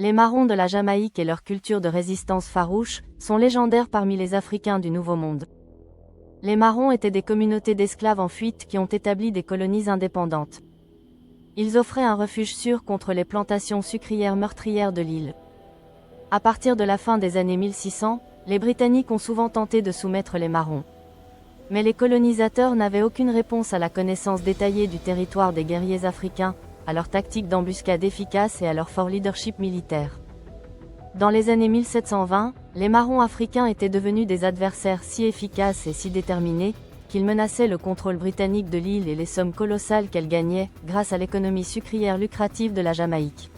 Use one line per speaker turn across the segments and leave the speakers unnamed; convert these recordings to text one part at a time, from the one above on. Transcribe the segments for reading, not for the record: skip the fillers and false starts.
Les Marrons de la Jamaïque et leur culture de résistance farouche sont légendaires parmi les Africains du Nouveau Monde. Les Marrons étaient des communautés d'esclaves en fuite qui ont établi des colonies indépendantes. Ils offraient un refuge sûr contre les plantations sucrières meurtrières de l'île. À partir de la fin des années 1600, les Britanniques ont souvent tenté de soumettre les Marrons. Mais les colonisateurs n'avaient aucune réponse à la connaissance détaillée du territoire des guerriers africains, à leur tactique d'embuscade efficace et à leur fort leadership militaire. Dans les années 1720, les Marrons africains étaient devenus des adversaires si efficaces et si déterminés, qu'ils menaçaient le contrôle britannique de l'île et les sommes colossales qu'elle gagnait, grâce à l'économie sucrière lucrative de la Jamaïque.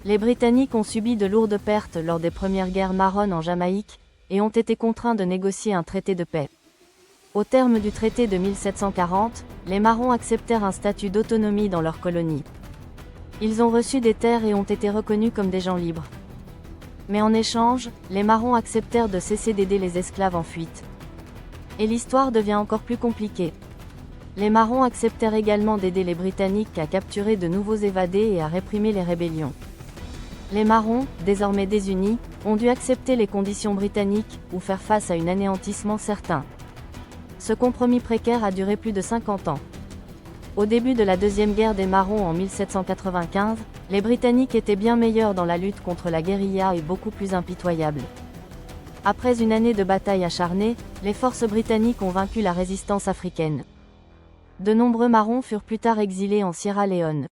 Les Britanniques ont subi de lourdes pertes lors des premières guerres marronnes en Jamaïque, et ont été contraints de négocier un traité de paix. Au terme du traité de 1740, les Marrons acceptèrent un statut d'autonomie dans leur colonie. Ils ont reçu des terres et ont été reconnus comme des gens libres. Mais en échange, les Marrons acceptèrent de cesser d'aider les esclaves en fuite. Et l'histoire devient encore plus compliquée. Les Marrons acceptèrent également d'aider les Britanniques à capturer de nouveaux évadés et à réprimer les rébellions. Les Marrons, désormais désunis, ont dû accepter les conditions britanniques, ou faire face à un anéantissement certain. Ce compromis précaire a duré plus de 50 ans. Au début de la Deuxième Guerre des Marrons en 1795, les Britanniques étaient bien meilleurs dans la lutte contre la guérilla et beaucoup plus impitoyables. Après une année de bataille acharnée, les forces britanniques ont vaincu la résistance africaine. De nombreux Marrons furent plus tard exilés en Sierra Leone.